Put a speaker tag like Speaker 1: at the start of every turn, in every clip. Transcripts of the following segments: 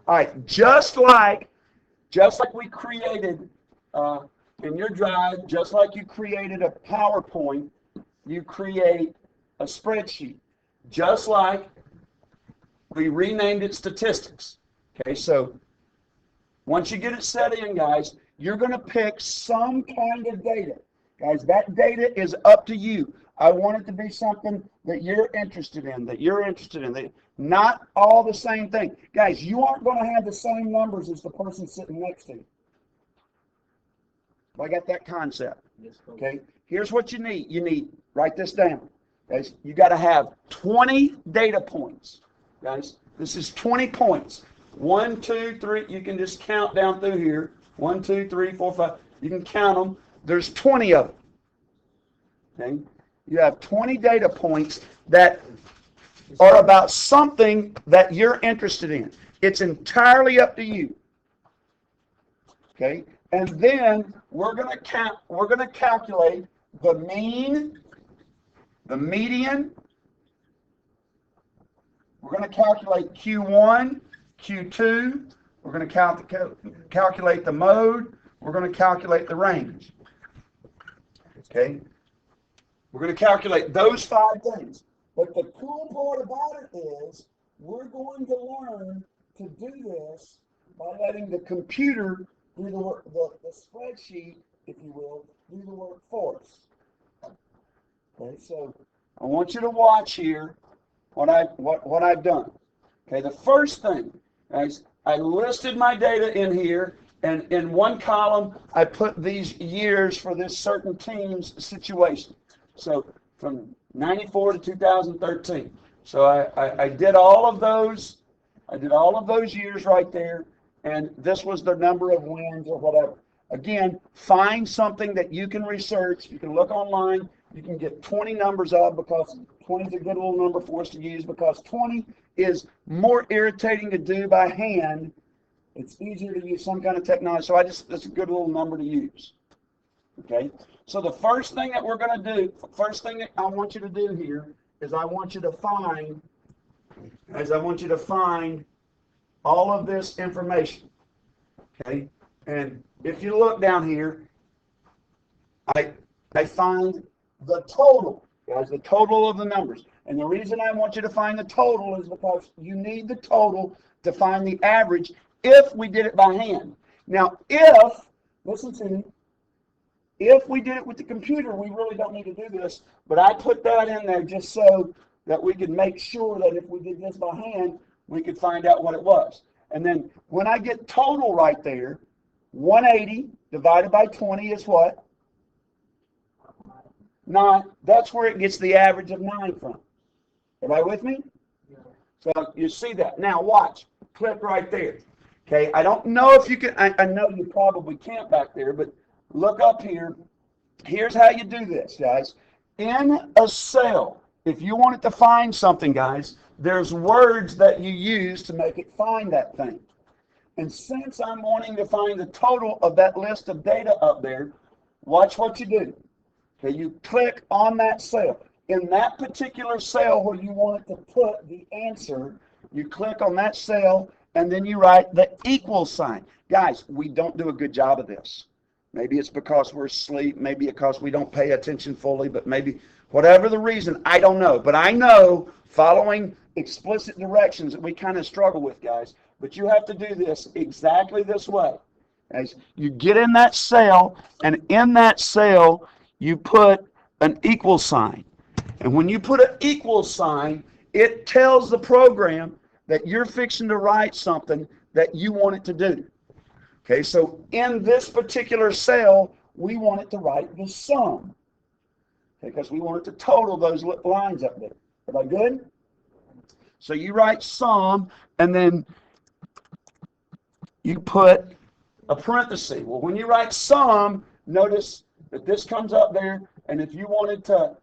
Speaker 1: All right, just like we created in your drive, just like you created a PowerPoint, you create a spreadsheet. Just like we renamed it statistics. Okay, so once you get it set in, guys, you're going to pick some kind of data. Guys, that data is up to you. I want it to be something that you're interested in, not all the same thing. Guys, you aren't going to have the same numbers as the person sitting next to you. I got that concept. Okay, here's what you need. You need, write this down. Guys, you got to have 20 data points. Guys, this is 20 points. 1, 2, 3. You can just count down through here. 1, 2, 3, 4, 5. You can count them. There's 20 of them. Okay, you have 20 data points that are about something that you're interested in. It's entirely up to you. Okay, and then we're going to calculate the mean, the median. We're going to calculate Q1, Q2. We're going to calculate the mode. We're going to calculate the range. Okay? We're going to calculate those 5 things. But the cool part about it is we're going to learn to do this by letting the computer do the spreadsheet, if you will, do the work for us. Okay, so I want you to watch here what I've done. Okay, the first thing, guys, I listed my data in here, and in one column I put these years for this certain team's situation. So from 94 to 2013. So I did all of those. I did all of those years right there, and this was the number of wins or whatever. Again, find something that you can research. You can look online. You can get 20 numbers of, because 20 is a good little number for us to use, because 20 is more irritating to do by hand. It's easier to use some kind of technology. So that's a good little number to use. Okay. So the first thing that we're going to do, first thing that I want you to do here is I want you to find all of this information. Okay. And if you look down here, I find the total, guys, the total of the numbers. And the reason I want you to find the total is because you need the total to find the average if we did it by hand. Now, listen to me, if we did it with the computer, we really don't need to do this, but I put that in there just so that we could make sure that if we did this by hand, we could find out what it was. And then when I get total right there, 180 divided by 20 is what? 9. That's where it gets the average of 9 from. Everybody with me? Yeah. So you see that. Now watch. Click right there. Okay, I don't know if you can, I know you probably can't back there, but look up here. Here's how you do this, guys. In a cell, if you want it to find something, guys, there's words that you use to make it find that thing. And since I'm wanting to find the total of that list of data up there, watch what you do. Okay, you click on that cell. In that particular cell where you want it to put the answer, you click on that cell, and then you write the equal sign. Guys, we don't do a good job of this. Maybe it's because we're asleep, maybe because we don't pay attention fully, but maybe whatever the reason, I don't know. But I know following explicit directions that we kind of struggle with, guys. But you have to do this exactly this way. As you get in that cell, and in that cell, you put an equal sign. And when you put an equal sign, it tells the program that you're fixing to write something that you want it to do. Okay, so in this particular cell, we want it to write the sum. Because we want it to total those lines up there. Everybody good? So you write sum, and then you put a parenthesis. Well, when you write sum, notice that this comes up there, and if you wanted to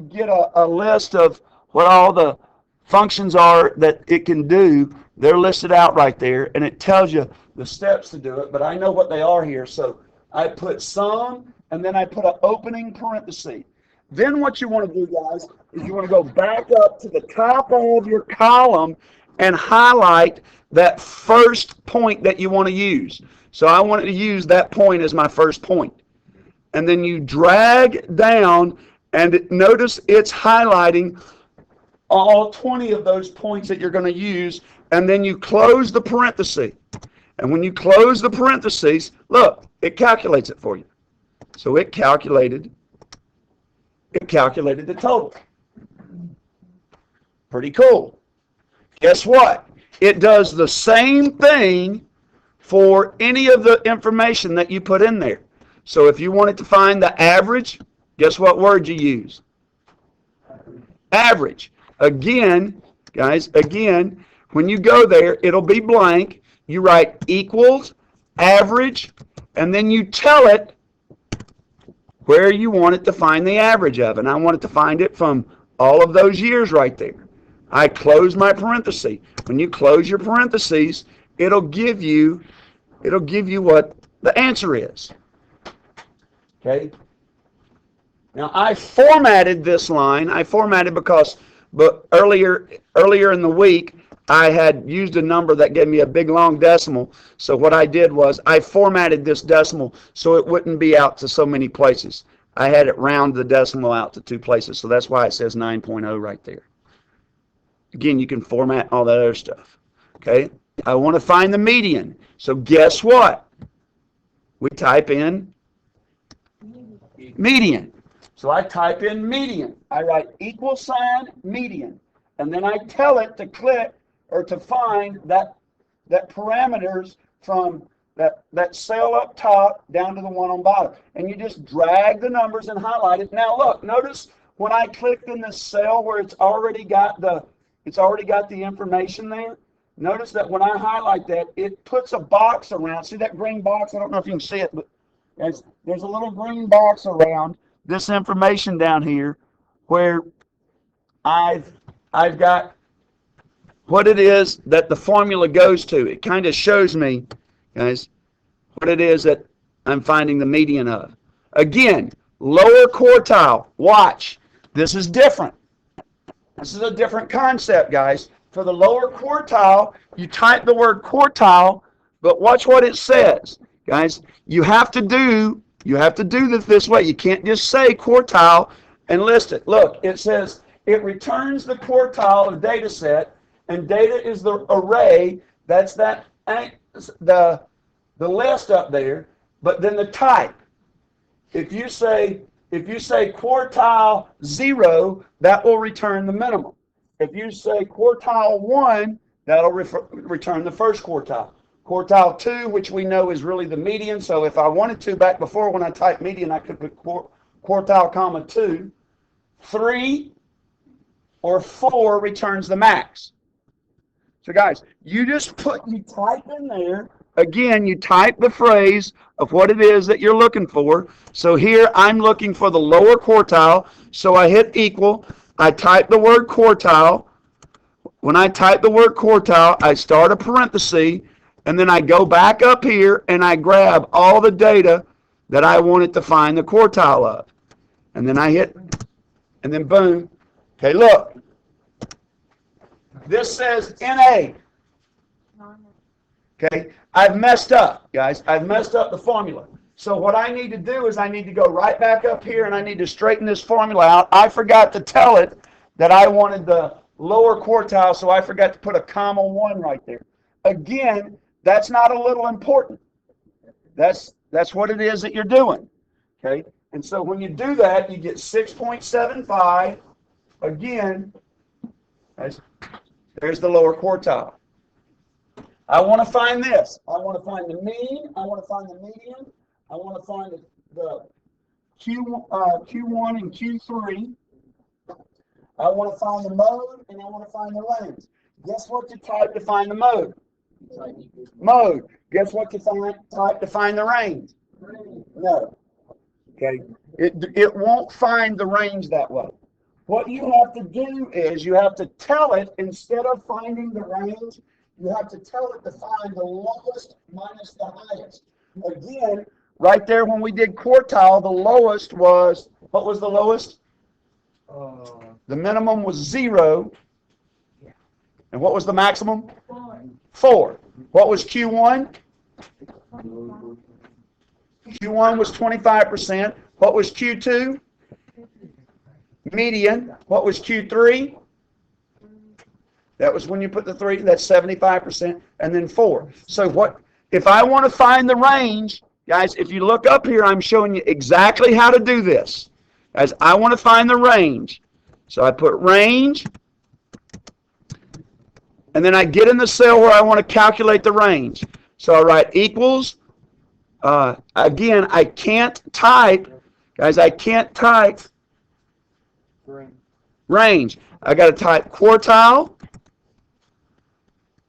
Speaker 1: get a list of what all the functions are that it can do, they're listed out right there, and it tells you the steps to do it, but I know what they are here, so I put sum, and then I put an opening parenthesis. Then what you want to do, guys, is you want to go back up to the top of your column, and highlight that first point that you want to use. So I want to use that point as my first point. And then you drag down, and notice it's highlighting all 20 of those points that you're going to use, and then you close the parenthesis. And when you close the parentheses, look, it calculates it for you. So it calculated the total. Pretty cool. Guess what? It does the same thing for any of the information that you put in there. So if you wanted to find the average, guess what word you use? Average. Again, guys, when you go there, it'll be blank. You write equals, average, and then you tell it where you want it to find the average of. And I want it to find it from all of those years right there. I close my parenthesis. When you close your parentheses, it'll give you what the answer is. Okay? Now I formatted this line. I formatted because earlier in the week I had used a number that gave me a big long decimal. So what I did was I formatted this decimal so it wouldn't be out to so many places. I had it round the decimal out to 2 places. So that's why it says 9.0 right there. Again, you can format all that other stuff. Okay? I want to find the median. So guess what? We type in median. So I type in median. I write equal sign median. And then I tell it to click or to find that parameters from that cell up top down to the one on bottom. And you just drag the numbers and highlight it. Now look, notice when I clicked in this cell where it's already got the information there. Notice that when I highlight that, it puts a box around. See that green box? I don't know if you can see it, but there's a little green box around this information down here where I've got what it is that the formula goes to. It kind of shows me, guys, what it is that I'm finding the median of. Again, lower quartile. Watch. This is different. This is a different concept, guys. For the lower quartile, you type the word quartile, but watch what it says. Guys, you have to do this way. You can't just say quartile and list it. Look, it says it returns the quartile of data set, and data is the array. That's the list up there, but then the type. If you say quartile 0, that will return the minimum. If you say quartile 1, that'll return the first quartile. Quartile 2, which we know is really the median, so if I wanted to, back before when I typed median, I could put quartile comma 2. 3 or 4 returns the max. So guys, you type in there, again, you type the phrase of what it is that you're looking for. So here I'm looking for the lower quartile, so I hit equal. I type the word quartile. When I type the word quartile, I start a parenthesis, and then I go back up here and I grab all the data that I wanted to find the quartile of. And then I hit, and then boom. Okay, look. This says NA. Okay, I've messed up, guys. I've messed up the formula. So what I need to do is I need to go right back up here and I need to straighten this formula out. I forgot to tell it that I wanted the lower quartile, so I forgot to put a comma 1 right there. Again, that's not a little important. That's what it is that you're doing. Okay? And so when you do that, you get 6.75. Again, there's the lower quartile. I want to find this. I want to find the mean. I want to find the median. I want to find the Q1 and Q3. I want to find the mode, and I want to find the range. Guess what you type to find the mode? Mode. Guess what you type to find the range? No. Okay. It won't find the range that way. What you have to do is you have to tell it, instead of finding the range, you have to tell it to find the lowest minus the highest. Again, right there when we did quartile, the lowest was, what was the lowest? The minimum was 0. And what was the maximum? 4. What was Q1? Q1 was 25%. What was Q2? Median. What was Q3? That was when you put the 3, that's 75%, and then 4. So what, if I want to find the range, guys, if you look up here, I'm showing you exactly how to do this. Guys, I want to find the range. So I put range, and then I get in the cell where I want to calculate the range. So I write equals. Again, I can't type, guys, I can't type range. I got to type quartile.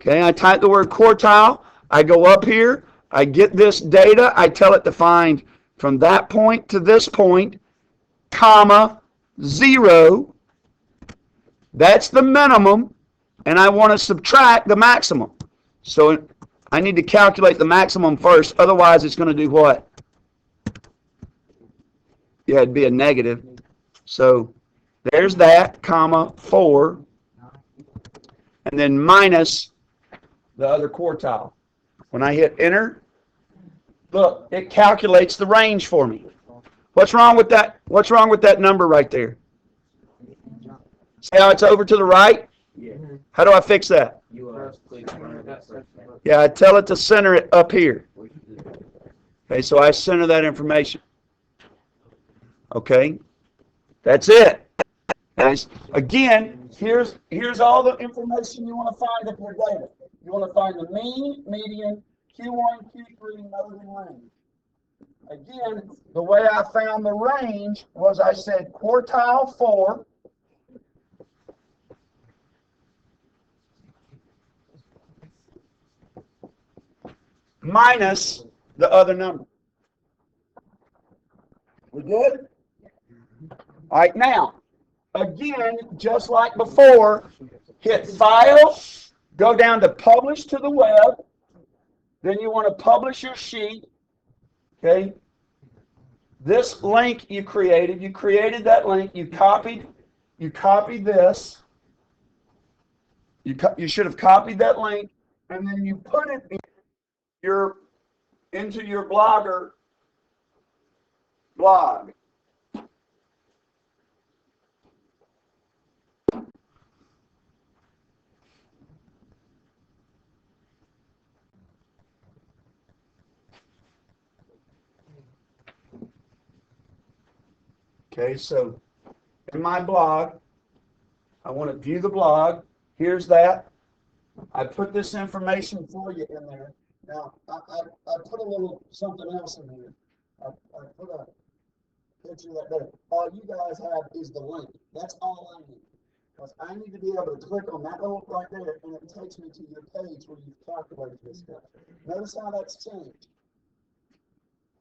Speaker 1: Okay, I type the word quartile. I go up here. I get this data. I tell it to find from that point to this point, comma, 0. That's the minimum, and I want to subtract the maximum. So I need to calculate the maximum first. Otherwise, it's going to do what? Yeah, it'd be a negative. So there's that, comma, 4, and then minus the other quartile. When I hit enter, look, it calculates the range for me. What's wrong with that? What's wrong with that number right there? See how it's over to the right? How do I fix that? Yeah, I tell it to center it up here. Okay, so I center that information. Okay, that's it. Guys, again, here's all the information you want to find of your data. You want to find the mean, median, Q1, Q3, node, and range. Again, the way I found the range was I said quartile 4 minus the other number. We good? All right, now, again, just like before, hit File, go down to Publish to the Web. Then you want to publish your sheet. Okay? This link you created that link, you copied this. You should have copied that link, and then you put it into your Blogger blog. Okay, so in my blog, I want to view the blog. Here's that. I put this information for you in there. Now, I put a little something else in here. I put a picture that there. All you guys have is the link. That's all I need. Because I need to be able to click on that little right there, and it takes me to your page where you've calculated this stuff. Notice how that's changed.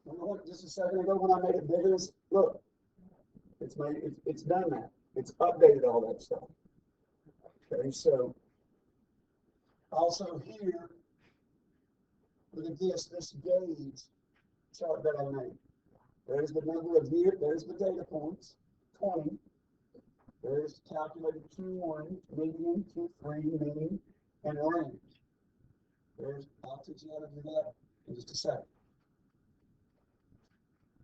Speaker 1: Remember just a second ago when I made it bigger? Look. It's done that. It's updated all that stuff. Okay, so also here, look at this gauge chart that I made. There's the number of years, there's the data points, 20. There's calculated Q1, median, Q3, mean, and range. I'll teach you how to do that in just a second.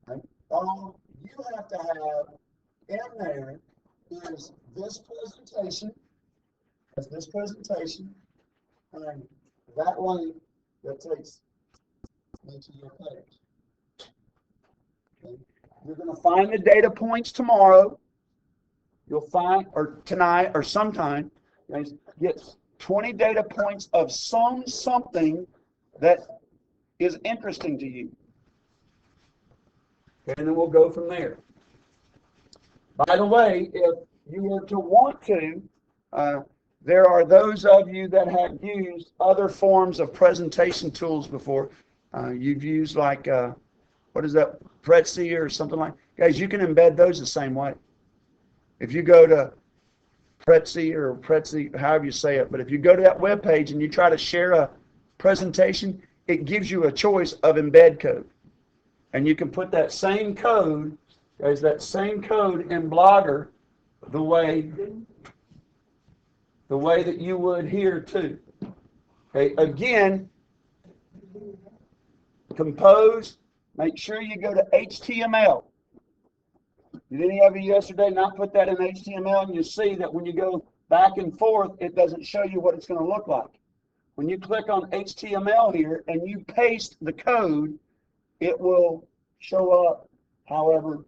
Speaker 1: Right? All you have to have in there is this presentation, and that link that takes me to your page. Okay. You're going to find the data points tomorrow. You'll find, or tonight, or sometime, get 20 data points of something that is interesting to you. Okay, and then we'll go from there. By the way, if you were to want to, there are those of you that have used other forms of presentation tools before. You've used like, what is that, Prezi or something like that. Guys, you can embed those the same way. If you go to Prezi, however you say it, but if you go to that web page and you try to share a presentation, it gives you a choice of embed code. And you can put that same code, guys, that same code in Blogger the way the way that you would here too. Okay, again, compose, make sure you go to HTML. Did any of you yesterday not put that in HTML? And you see that when you go back and forth, it doesn't show you what it's going to look like. When you click on HTML here and you paste the code, it will show up however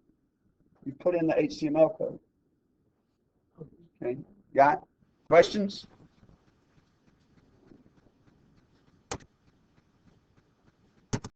Speaker 1: you put in the HTML code. Okay, got questions?